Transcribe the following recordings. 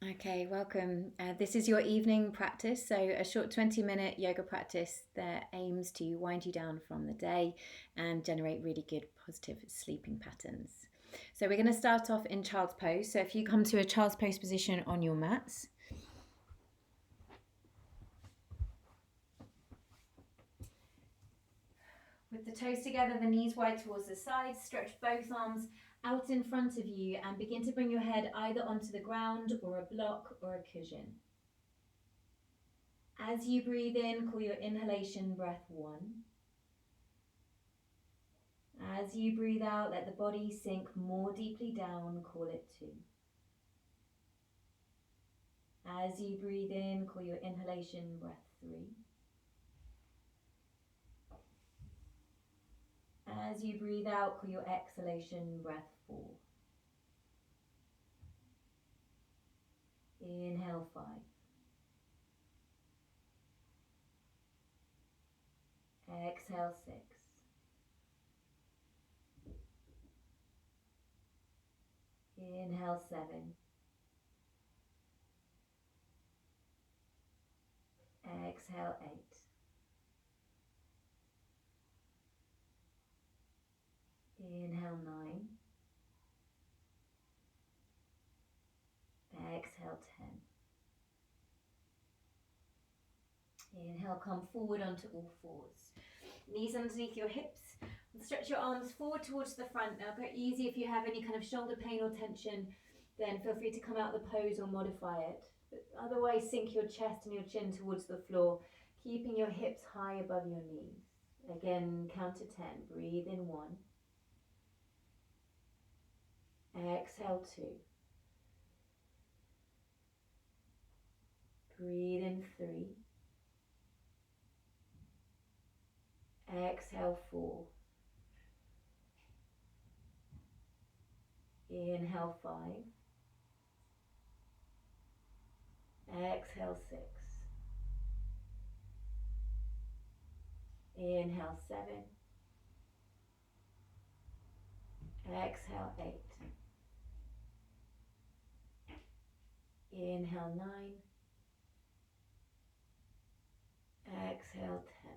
Okay, welcome. This is your evening practice, so a short 20-minute yoga practice that aims to wind you down from the day and generate really good positive sleeping patterns. So we're going to start off in child's pose. So if you come to a child's pose position on your mats, with the toes together, the knees wide towards the sides, stretch both arms out in front of you and begin to bring your head either onto the ground or a block or a cushion. As you breathe in, call your inhalation breath 1. As you breathe out, let the body sink more deeply down, call it 2. As you breathe in, call your inhalation breath 3. As you breathe out, call your exhalation breath 4. Inhale 5. Exhale 6. Inhale 7. Exhale 8. Inhale 9. Exhale 10. Inhale, come forward onto all fours. Knees underneath your hips. Stretch your arms forward towards the front. Now, go easy if you have any kind of shoulder pain or tension, then feel free to come out of the pose or modify it. But otherwise, sink your chest and your chin towards the floor, keeping your hips high above your knees. Again, count to 10. Breathe in 1. Exhale 2. Breathe in 3. Exhale 4. Inhale 5. Exhale 6. Inhale 7. Exhale 8. Inhale 9. Exhale 10.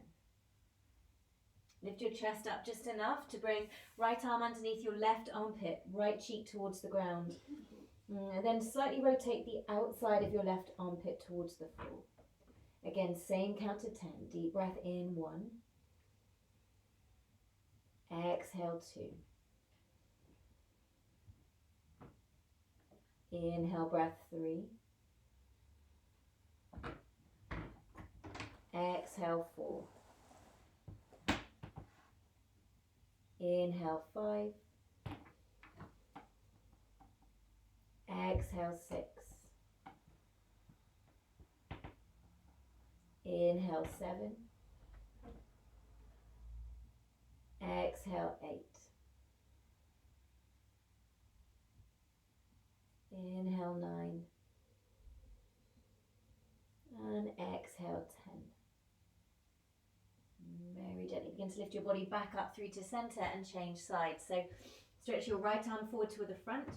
Lift your chest up just enough to bring right arm underneath your left armpit, right cheek towards the ground. And then slightly rotate the outside of your left armpit towards the floor. Again, same count to 10. Deep breath in 1. Exhale 2. Inhale, breath 3. Exhale 4. Inhale 5. Exhale 6. Inhale 7. Exhale 8. Inhale 9. And exhale 10. Very gently begin to lift your body back up through to center and change sides. So stretch your right arm forward toward the front,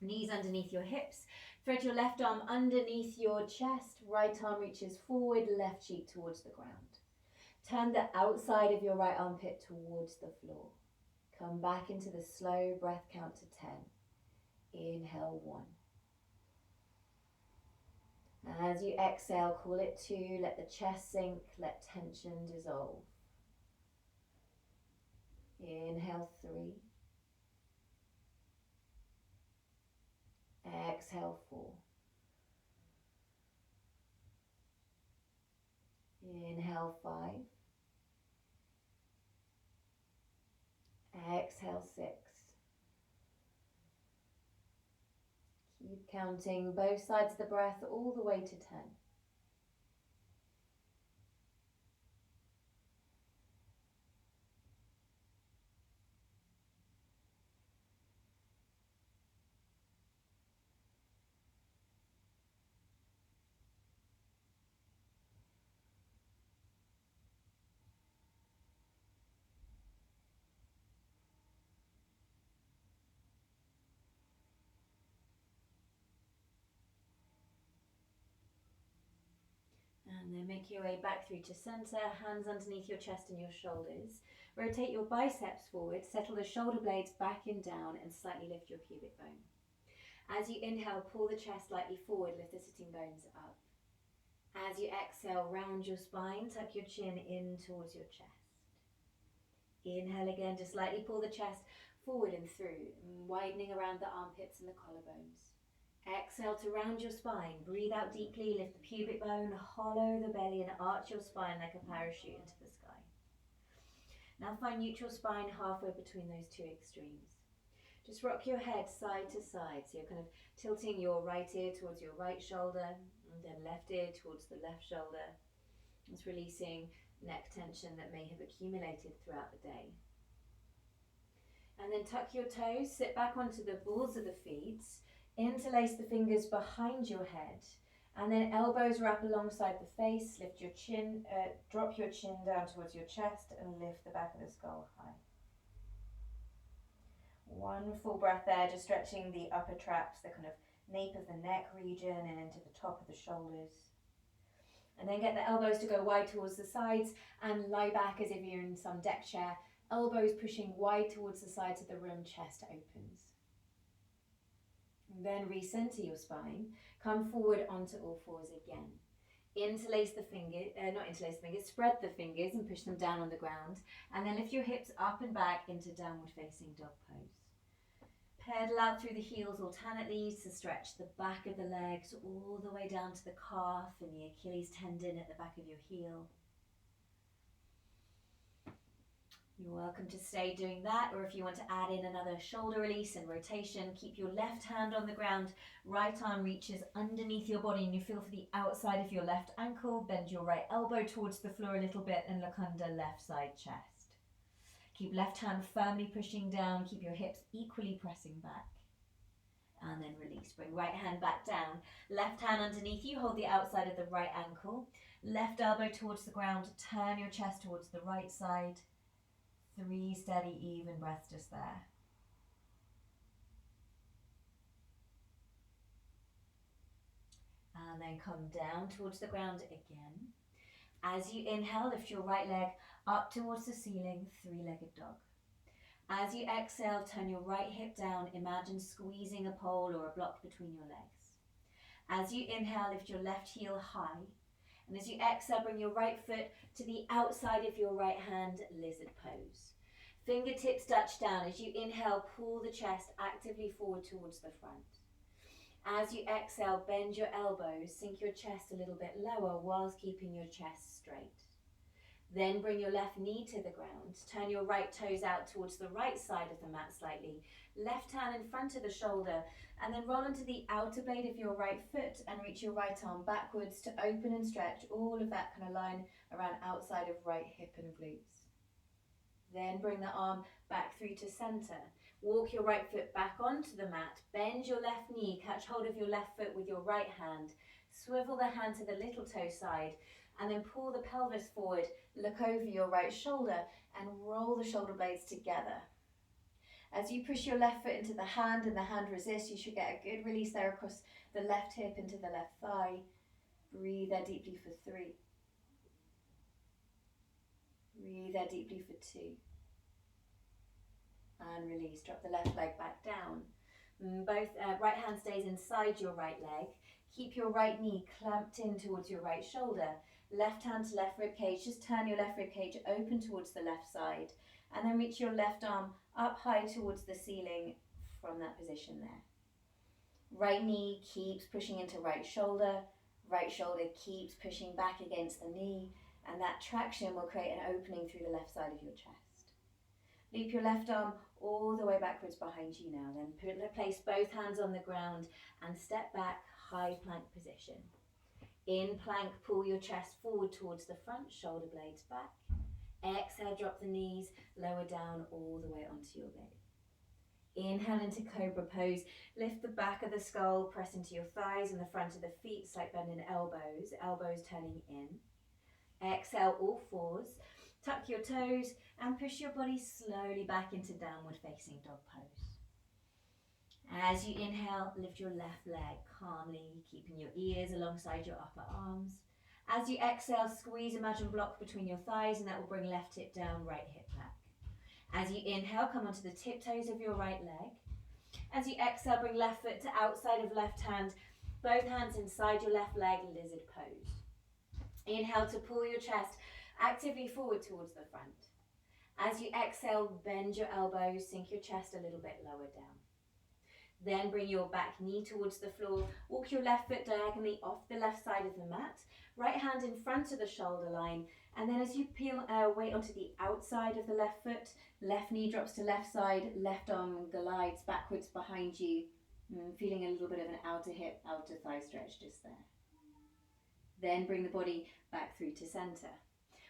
knees underneath your hips. Thread your left arm underneath your chest, right arm reaches forward, left cheek towards the ground. Turn the outside of your right armpit towards the floor. Come back into the slow breath count to 10. Inhale 1. As you exhale, call it 2. Let the chest sink, let tension dissolve. Inhale 3. Exhale 4. Inhale 5. Exhale 6. Keep counting both sides of the breath all the way to 10. Make your way back through to center, hands underneath your chest and your shoulders. Rotate your biceps forward, settle the shoulder blades back and down, and slightly lift your pubic bone. As you inhale, pull the chest slightly forward, lift the sitting bones up. As you exhale, round your spine, tuck your chin in towards your chest. Inhale again, just slightly pull the chest forward and through, widening around the armpits and the collarbones. Exhale to round your spine, breathe out deeply, lift the pubic bone, hollow the belly and arch your spine like a parachute into the sky. Now find neutral spine halfway between those two extremes. Just rock your head side to side, so you're kind of tilting your right ear towards your right shoulder, and then left ear towards the left shoulder. It's releasing neck tension that may have accumulated throughout the day. And then tuck your toes, sit back onto the balls of the feet, interlace the fingers behind your head, and then elbows wrap alongside the face, lift your chin, drop your chin down towards your chest and lift the back of the skull high. One full breath there, just stretching the upper traps, the kind of nape of the neck region and into the top of the shoulders. And then get the elbows to go wide towards the sides and lie back as if you're in some deck chair. Elbows pushing wide towards the sides of the room, chest opens. And then recenter your spine, come forward onto all fours again. Interlace the fingers, spread the fingers and push them down on the ground. And then lift your hips up and back into downward facing dog pose. Pedal out through the heels alternately to stretch the back of the legs all the way down to the calf and the Achilles tendon at the back of your heel. You're welcome to stay doing that, or if you want to add in another shoulder release and rotation, keep your left hand on the ground, right arm reaches underneath your body and you feel for the outside of your left ankle, bend your right elbow towards the floor a little bit and look under left side chest. Keep left hand firmly pushing down, keep your hips equally pressing back. And then release, bring right hand back down, left hand underneath you, hold the outside of the right ankle, left elbow towards the ground, turn your chest towards the right side. 3 steady, even breaths just there. And then come down towards the ground again. As you inhale, lift your right leg up towards the ceiling, 3-legged dog. As you exhale, turn your right hip down, imagine squeezing a pole or a block between your legs. As you inhale, lift your left heel high. And as you exhale, bring your right foot to the outside of your right hand, lizard pose. Fingertips touch down. As you inhale, pull the chest actively forward towards the front. As you exhale, bend your elbows, sink your chest a little bit lower whilst keeping your chest straight. Then bring your left knee to the ground. Turn your right toes out towards the right side of the mat slightly. Left hand in front of the shoulder, and then roll into the outer blade of your right foot and reach your right arm backwards to open and stretch all of that kind of line around outside of right hip and glutes. Then bring the arm back through to center. Walk your right foot back onto the mat. Bend your left knee. Catch hold of your left foot with your right hand. Swivel the hand to the little toe side. And then pull the pelvis forward. Look over your right shoulder and roll the shoulder blades together. As you push your left foot into the hand and the hand resists, you should get a good release there across the left hip into the left thigh. Breathe there deeply for 3. Breathe there deeply for 2. And release. Drop the left leg back down. Both right hand stays inside your right leg. Keep your right knee clamped in towards your right shoulder. Left hand to left rib cage. Just turn your left rib cage open towards the left side. And then reach your left arm up high towards the ceiling from that position there. Right knee keeps pushing into right shoulder. Right shoulder keeps pushing back against the knee. And that traction will create an opening through the left side of your chest. Loop your left arm all the way backwards behind you now. Then place both hands on the ground and step back, high plank position. In plank, pull your chest forward towards the front, shoulder blades back. Exhale, drop the knees, lower down all the way onto your belly. Inhale into Cobra pose. Lift the back of the skull, press into your thighs and the front of the feet, slight bend in elbows, elbows turning in. Exhale, all fours. Tuck your toes and push your body slowly back into downward facing dog pose. As you inhale, lift your left leg calmly, keeping your ears alongside your upper arms. As you exhale, squeeze imagined block between your thighs, and that will bring left hip down, right hip back. As you inhale, come onto the tiptoes of your right leg. As you exhale, bring left foot to outside of left hand, both hands inside your left leg, lizard pose. Inhale to pull your chest actively forward towards the front. As you exhale, bend your elbows, sink your chest a little bit lower down. Then bring your back knee towards the floor, walk your left foot diagonally off the left side of the mat, right hand in front of the shoulder line, and then as you peel weight onto the outside of the left foot, left knee drops to left side, left arm glides backwards behind you, feeling a little bit of an outer hip, outer thigh stretch just there. Then bring the body back through to center.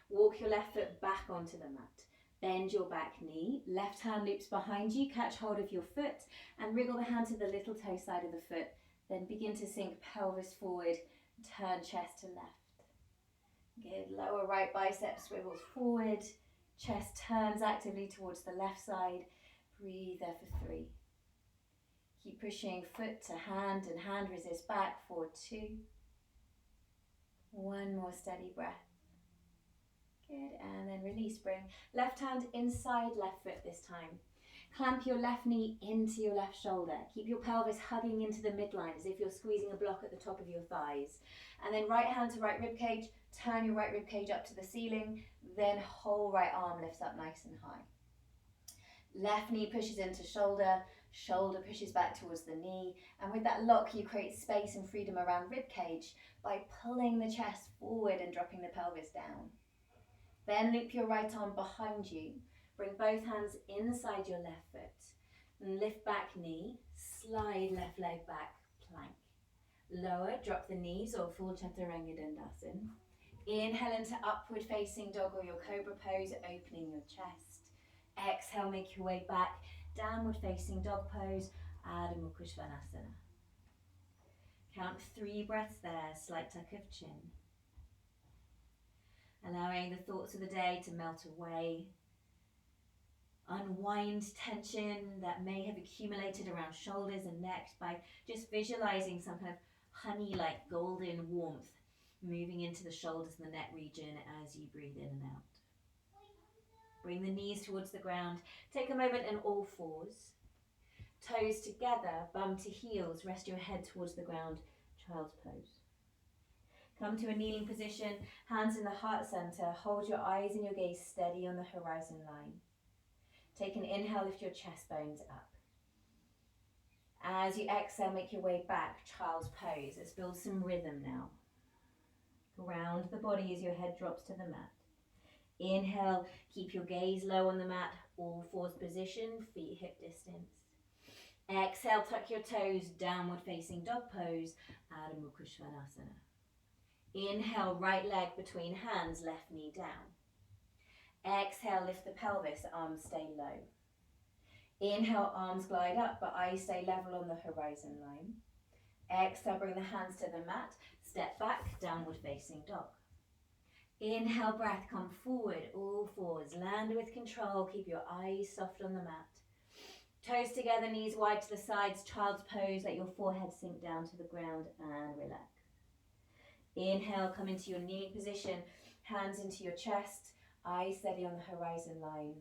Walk your left foot back onto the mat. Bend your back knee, left hand loops behind you, catch hold of your foot and wriggle the hand to the little toe side of the foot. Then begin to sink pelvis forward, turn chest to left. Good, lower right bicep swivels forward, chest turns actively towards the left side. Breathe there for 3. Keep pushing foot to hand and hand resist back for 2. 1 more steady breath. Good, and then release, bring left hand inside left foot this time. Clamp your left knee into your left shoulder. Keep your pelvis hugging into the midline as if you're squeezing a block at the top of your thighs. And then right hand to right rib cage, turn your right rib cage up to the ceiling, then whole right arm lifts up nice and high. Left knee pushes into shoulder, shoulder pushes back towards the knee, and with that lock you create space and freedom around rib cage by pulling the chest forward and dropping the pelvis down. Then loop your right arm behind you. Bring both hands inside your left foot. And lift back knee, slide left leg back, plank. Lower, drop the knees or full chaturanga dandasana. Inhale into upward facing dog or your cobra pose, opening your chest. Exhale, make your way back, downward facing dog pose, Adho Mukha Svanasana. Count 3 breaths there, slight tuck of chin. Allowing the thoughts of the day to melt away. Unwind tension that may have accumulated around shoulders and neck by just visualizing some kind of honey-like golden warmth moving into the shoulders and the neck region as you breathe in and out. Bring the knees towards the ground. Take a moment in all fours. Toes together, bum to heels. Rest your head towards the ground, child's pose. Come to a kneeling position, hands in the heart center. Hold your eyes and your gaze steady on the horizon line. Take an inhale, lift your chest bones up. As you exhale, make your way back, child's pose. Let's build some rhythm now. Ground the body as your head drops to the mat. Inhale, keep your gaze low on the mat, all fours position, feet hip distance. Exhale, tuck your toes, downward facing dog pose, Adho Mukha Svanasana. Inhale, right leg between hands, left knee down. Exhale, lift the pelvis, arms stay low. Inhale, arms glide up, but eyes stay level on the horizon line. Exhale, bring the hands to the mat, step back, downward facing dog. Inhale, breath, come forward, all fours, land with control, keep your eyes soft on the mat. Toes together, knees wide to the sides, child's pose, let your forehead sink down to the ground and relax. Inhale, come into your kneeling position, hands into your chest, eyes steady on the horizon line.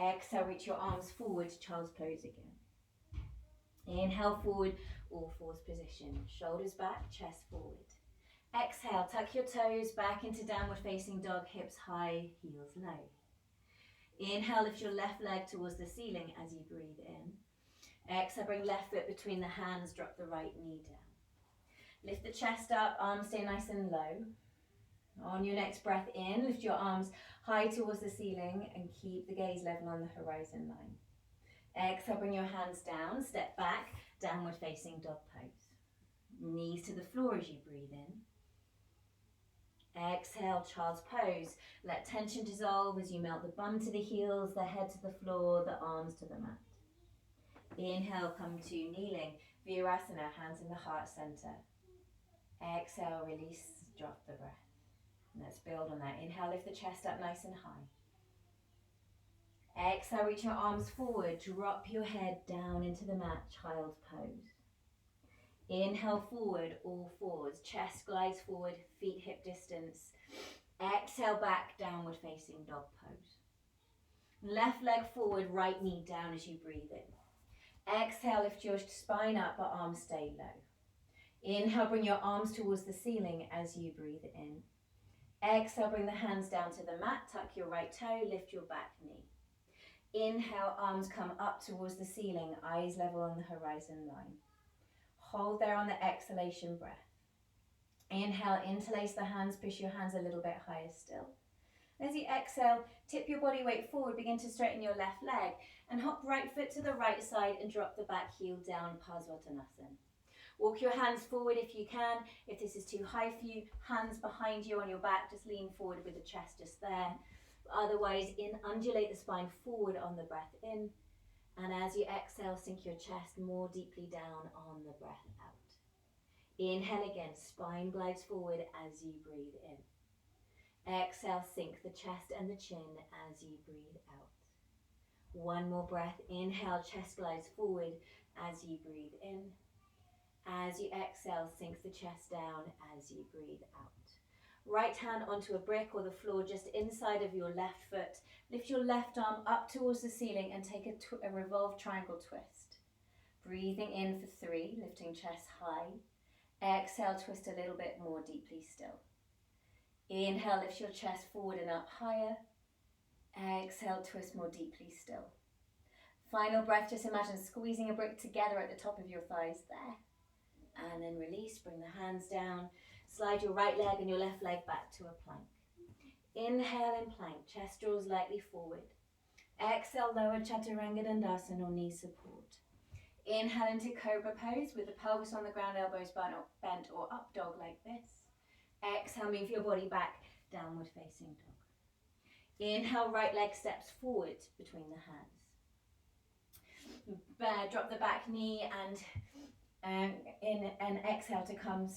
Exhale, reach your arms forward, child's pose again. Inhale, forward, all fours position, shoulders back, chest forward. Exhale, tuck your toes back into downward facing dog, hips high, heels low. Inhale, lift your left leg towards the ceiling as you breathe in. Exhale, bring left foot between the hands, drop the right knee down. Lift the chest up, arms stay nice and low. On your next breath in, lift your arms high towards the ceiling and keep the gaze level on the horizon line. Exhale, bring your hands down, step back, downward facing dog pose. Knees to the floor as you breathe in. Exhale, child's pose. Let tension dissolve as you melt the bum to the heels, the head to the floor, the arms to the mat. Inhale, come to kneeling, virasana, hands in the heart center. Exhale, release, drop the breath. Let's build on that. Inhale, lift the chest up nice and high. Exhale, reach your arms forward, drop your head down into the mat, child's pose. Inhale forward, all fours. Chest glides forward, feet hip distance. Exhale back, downward facing dog pose. Left leg forward, right knee down as you breathe in. Exhale, lift your spine up, but arms stay low. Inhale, bring your arms towards the ceiling as you breathe in. Exhale, bring the hands down to the mat, tuck your right toe, lift your back knee. Inhale, arms come up towards the ceiling, eyes level on the horizon line. Hold there on the exhalation breath. Inhale, interlace the hands, push your hands a little bit higher still. As you exhale, tip your body weight forward, begin to straighten your left leg and hop right foot to the right side and drop the back heel down, Parsvottanasana. Walk your hands forward if you can. If this is too high for you, hands behind you on your back, just lean forward with the chest just there. Otherwise, undulate the spine forward on the breath in. And as you exhale, sink your chest more deeply down on the breath out. Inhale again, spine glides forward as you breathe in. Exhale, sink the chest and the chin as you breathe out. One more breath. Inhale, chest glides forward as you breathe in. As you exhale, sink the chest down as you breathe out. Right hand onto a brick or the floor just inside of your left foot. Lift your left arm up towards the ceiling and take a revolved triangle twist. Breathing in for 3, lifting chest high. Exhale, twist a little bit more deeply still. Inhale, lift your chest forward and up higher. Exhale, twist more deeply still. Final breath, just imagine squeezing a brick together at the top of your thighs there. And then release, bring the hands down. Slide your right leg and your left leg back to a plank. Inhale in plank, chest draws lightly forward. Exhale, lower Chaturanga Dandasana or knee support. Inhale into Cobra pose with the pelvis on the ground, elbows bent or up dog like this. Exhale, move your body back, downward facing dog. Inhale, right leg steps forward between the hands. Drop the back knee and exhale to come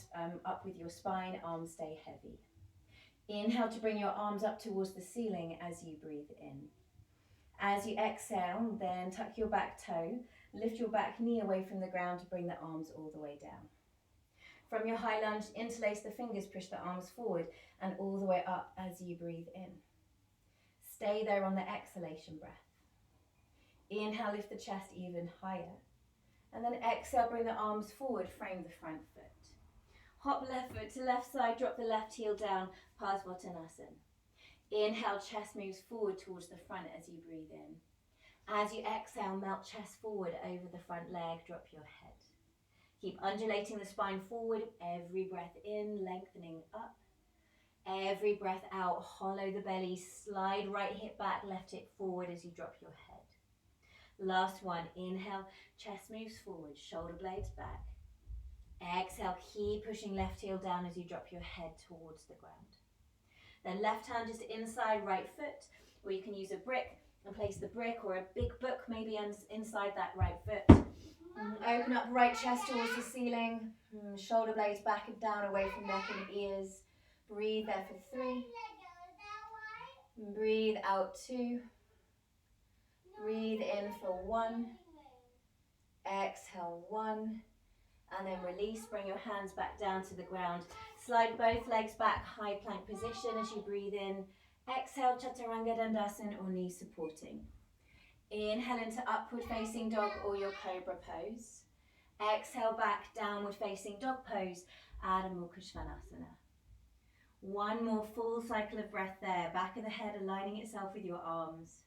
up with your spine, arms stay heavy. Inhale to bring your arms up towards the ceiling as you breathe in. As you exhale, then tuck your back toe, lift your back knee away from the ground to bring the arms all the way down. From your high lunge, interlace the fingers, push the arms forward and all the way up as you breathe in. Stay there on the exhalation breath. Inhale, lift the chest even higher. And then exhale, bring the arms forward, frame the front foot. Hop left foot to left side, drop the left heel down, Parsvottanasana. Inhale, chest moves forward towards the front as you breathe in. As you exhale, melt chest forward over the front leg, drop your head. Keep undulating the spine forward, every breath in, lengthening up. Every breath out, hollow the belly, slide right hip back, left hip forward as you drop your head. Last one, inhale, chest moves forward, shoulder blades back. Exhale, keep pushing left heel down as you drop your head towards the ground. Then left hand just inside right foot, or you can use a brick and place the brick or a big book maybe inside that right foot. Open up right chest towards the ceiling, shoulder blades back and down away from neck and ears. Breathe there for 3. Breathe out 2. Breathe in for 1. Exhale 1. And then release, bring your hands back down to the ground. Slide both legs back, high plank position as you breathe in. Exhale, Chaturanga Dandasana or knee supporting. Inhale into upward facing dog or your Cobra pose. Exhale back, downward facing dog pose, Adho Mukha Svanasana. One more full cycle of breath there, back of the head aligning itself with your arms.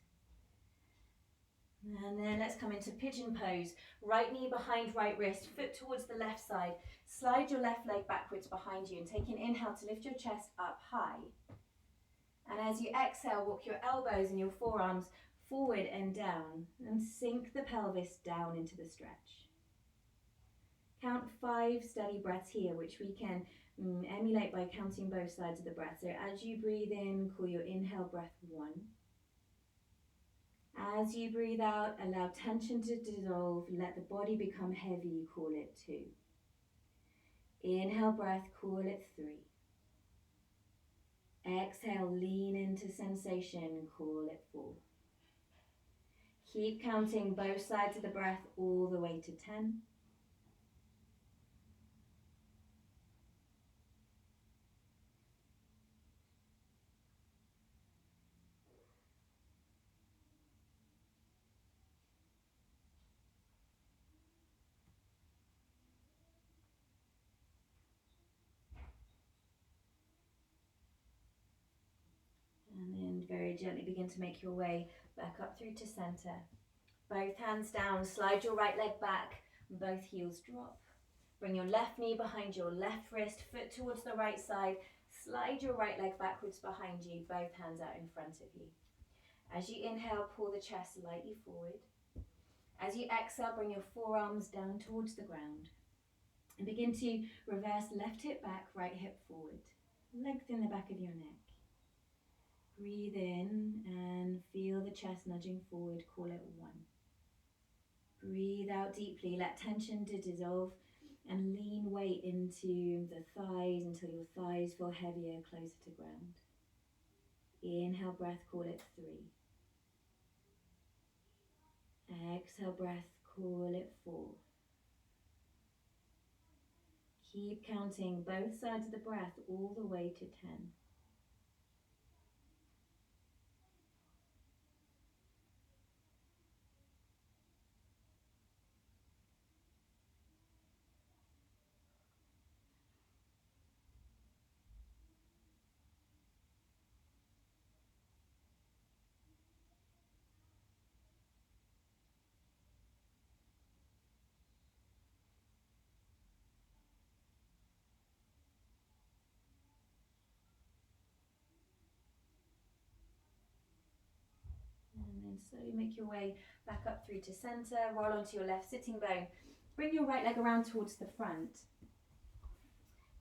And then let's come into pigeon pose. Right knee behind right wrist, foot towards the left side. Slide your left leg backwards behind you and take an inhale to lift your chest up high. And as you exhale, walk your elbows and your forearms forward and down and sink the pelvis down into the stretch. Count 5 steady breaths here, which we can emulate by counting both sides of the breath. So as you breathe in, call your inhale breath 1. As you breathe out, allow tension to dissolve, let the body become heavy, you call it 2. Inhale breath, call it 3. Exhale, lean into sensation, call it 4. Keep counting both sides of the breath all the way to 10. Very gently begin to make your way back up through to center. Both hands down, slide your right leg back, both heels drop. Bring your left knee behind your left wrist, foot towards the right side. Slide your right leg backwards behind you, both hands out in front of you. As you inhale, pull the chest lightly forward. As you exhale, bring your forearms down towards the ground. And begin to reverse left hip back, right hip forward. Lengthen the back of your neck. Breathe in and feel the chest nudging forward, call it 1. Breathe out deeply, let tension dissolve and lean weight into the thighs until your thighs feel heavier, closer to ground. Inhale breath, call it 3. Exhale breath, call it 4. Keep counting both sides of the breath all the way to 10. And then slowly make your way back up through to center, roll onto your left sitting bone. Bring your right leg around towards the front.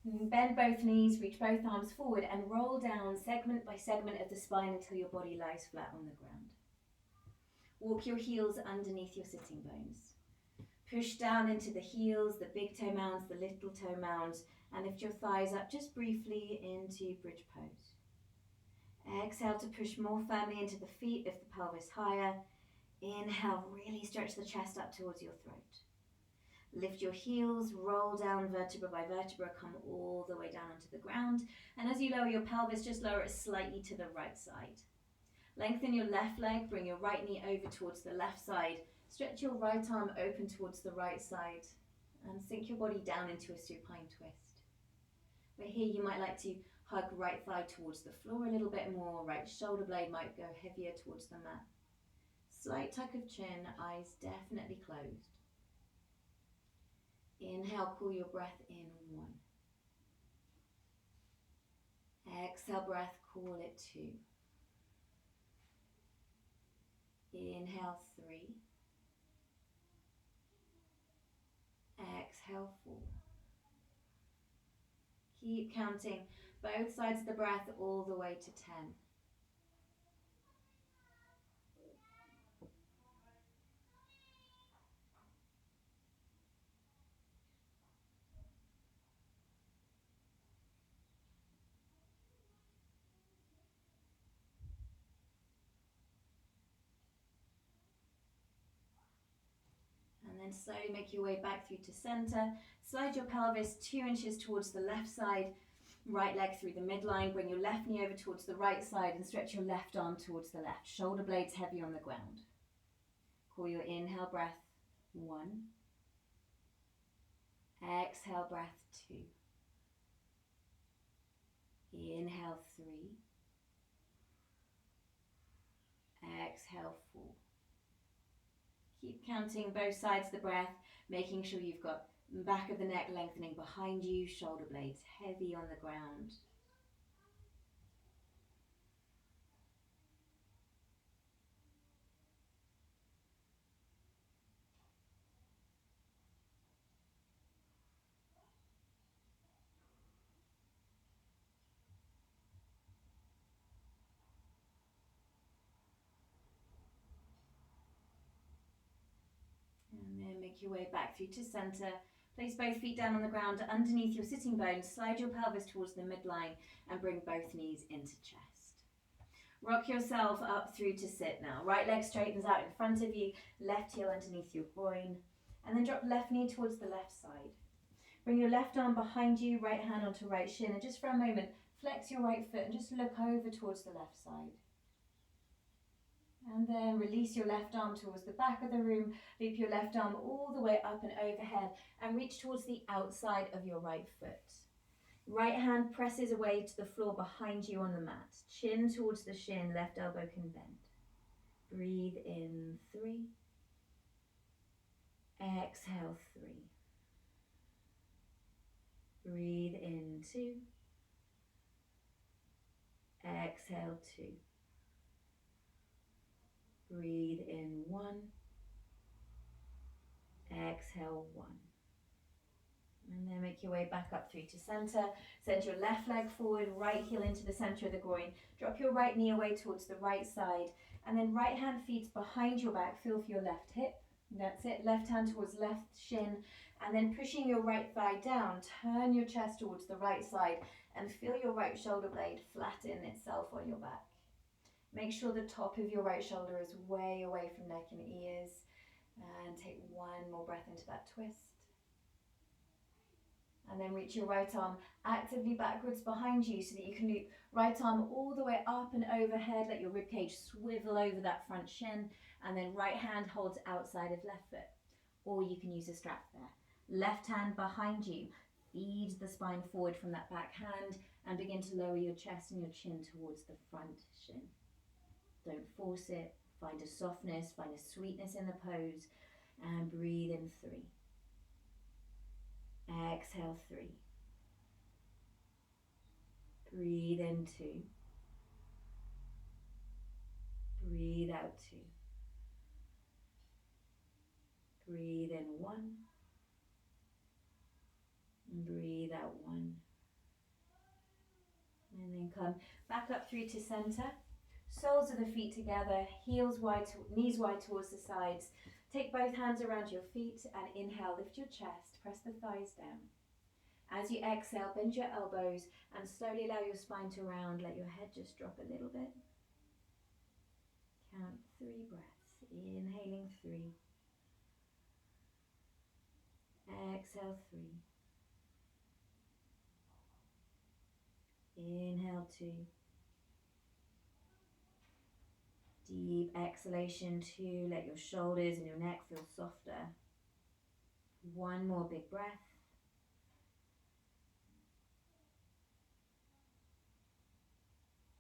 Bend both knees, reach both arms forward and roll down segment by segment of the spine until your body lies flat on the ground. Walk your heels underneath your sitting bones. Push down into the heels, the big toe mounds, the little toe mounds, and lift your thighs up just briefly into bridge pose. Exhale to push more firmly into the feet, lift the pelvis higher. Inhale, really stretch the chest up towards your throat. Lift your heels, roll down vertebra by vertebra, come all the way down onto the ground. And as you lower your pelvis, just lower it slightly to the right side. Lengthen your left leg, bring your right knee over towards the left side. Stretch your right arm open towards the right side and sink your body down into a supine twist. But here you might like to hug right thigh towards the floor a little bit more, right shoulder blade might go heavier towards the mat. Slight tuck of chin, eyes definitely closed. Inhale, cool your breath in 1. Exhale breath, call it 2. Inhale 3. Exhale 4. Keep counting both sides of the breath all the way to 10. And then slowly make your way back through to center. Slide your pelvis 2 inches towards the left side. Right leg through the midline. Bring your left knee over towards the right side and stretch your left arm towards the left. Shoulder blades heavy on the ground. Call your inhale breath 1. Exhale breath 2. Inhale 3. Exhale 4. Keep counting both sides of the breath, making sure you've got back of the neck lengthening behind you, shoulder blades heavy on the ground. And then make your way back through to center. Place both feet down on the ground underneath your sitting bones. Slide your pelvis towards the midline and bring both knees into chest. Rock yourself up through to sit now. Right leg straightens out in front of you, left heel underneath your groin, and then drop left knee towards the left side. Bring your left arm behind you, right hand onto right shin, and just for a moment, flex your right foot and just look over towards the left side. And then release your left arm towards the back of the room, loop your left arm all the way up and overhead and reach towards the outside of your right foot. Right hand presses away to the floor behind you on the mat. Chin towards the shin, left elbow can bend. Breathe in 3. Exhale 3. Breathe in 2. Exhale 2. Breathe in 1. Exhale 1. And then make your way back up through to center. Send your left leg forward, right heel into the center of the groin. Drop your right knee away towards the right side. And then right hand feet's behind your back. Feel for your left hip. That's it. Left hand towards left shin. And then pushing your right thigh down, turn your chest towards the right side and feel your right shoulder blade flatten itself on your back. Make sure the top of your right shoulder is way away from neck and ears. And take one more breath into that twist. And then reach your right arm actively backwards behind you so that you can loop right arm all the way up and overhead. Let your ribcage swivel over that front shin. And then right hand holds outside of left foot. Or you can use a strap there. Left hand behind you. Feed the spine forward from that back hand and begin to lower your chest and your chin towards the front shin. Don't force it. Find a softness, find a sweetness in the pose. And breathe in 3. Exhale 3. Breathe in 2. Breathe out 2. Breathe in 1. And breathe out 1. And then come back up through to center. Soles of the feet together, heels wide, knees wide towards the sides. Take both hands around your feet and inhale, lift your chest, press the thighs down. As you exhale, bend your elbows and slowly allow your spine to round. Let your head just drop a little bit. Count 3 breaths. Inhaling 3. Exhale 3. Inhale 2. Deep exhalation 2. Let your shoulders and your neck feel softer. One more big breath.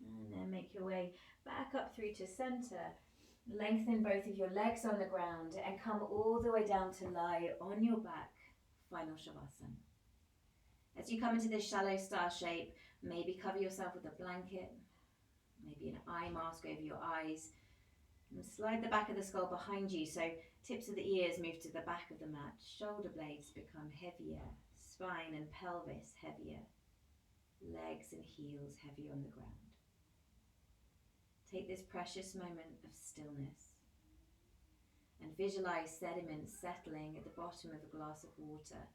And then make your way back up through to center. Lengthen both of your legs on the ground and come all the way down to lie on your back. Final Shavasana. As you come into this shallow star shape, maybe cover yourself with a blanket, maybe an eye mask over your eyes. And slide the back of the skull behind you so tips of the ears move to the back of the mat. Shoulder blades become heavier. Spine and pelvis heavier. Legs and heels heavy on the ground. Take this precious moment of stillness and visualize sediment settling at the bottom of a glass of water.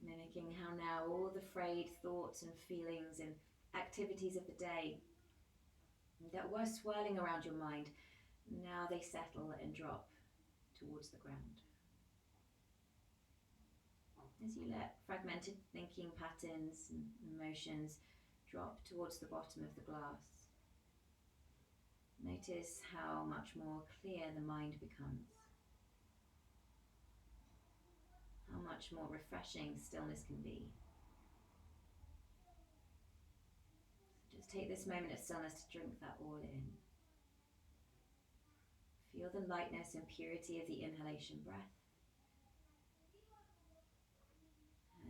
Mimicking how now all the frayed thoughts and feelings and activities of the day that were swirling around your mind, now they settle and drop towards the ground. As you let fragmented thinking patterns and emotions drop towards the bottom of the glass, notice how much more clear the mind becomes. How much more refreshing stillness can be. Just take this moment of stillness to drink that all in. Feel the lightness and purity of the inhalation breath.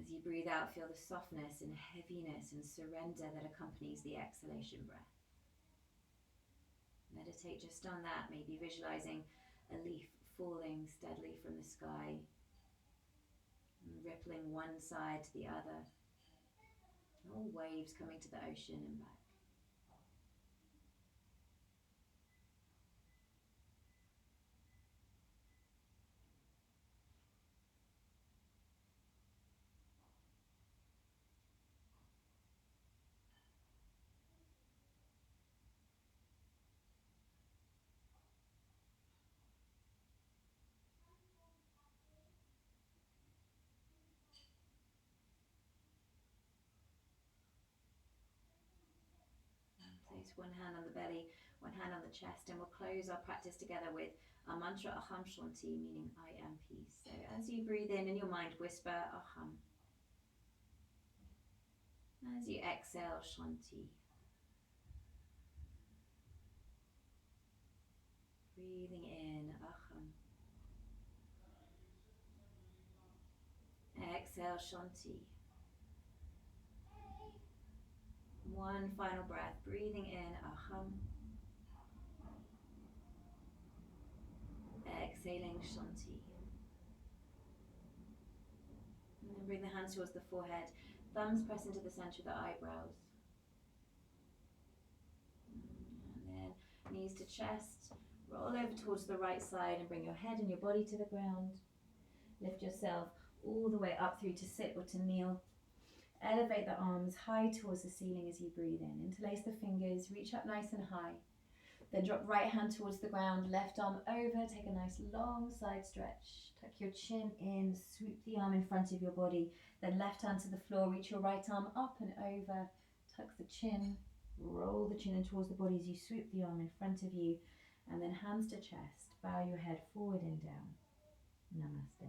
As you breathe out, feel the softness and heaviness and surrender that accompanies the exhalation breath. Meditate just on that, maybe visualizing a leaf falling steadily from the sky, and rippling one side to the other, all waves coming to the ocean and back. Place one hand on the belly, one hand on the chest, and we'll close our practice together with our mantra Aham Shanti, meaning I am peace. So as you breathe in your mind, whisper Aham. As you exhale, Shanti. Breathing in, Aham. Exhale, Shanti. One final breath, breathing in, Aham. Exhaling, Shanti. And then bring the hands towards the forehead. Thumbs press into the center of the eyebrows. And then knees to chest. Roll over towards the right side and bring your head and your body to the ground. Lift yourself all the way up through to sit or to kneel. Elevate the arms high towards the ceiling as you breathe in. Interlace the fingers, reach up nice and high. Then drop right hand towards the ground, left arm over, take a nice long side stretch. Tuck your chin in, swoop the arm in front of your body. Then left hand to the floor, reach your right arm up and over. Tuck the chin, roll the chin in towards the body as you swoop the arm in front of you. And then hands to chest, bow your head forward and down. Namaste.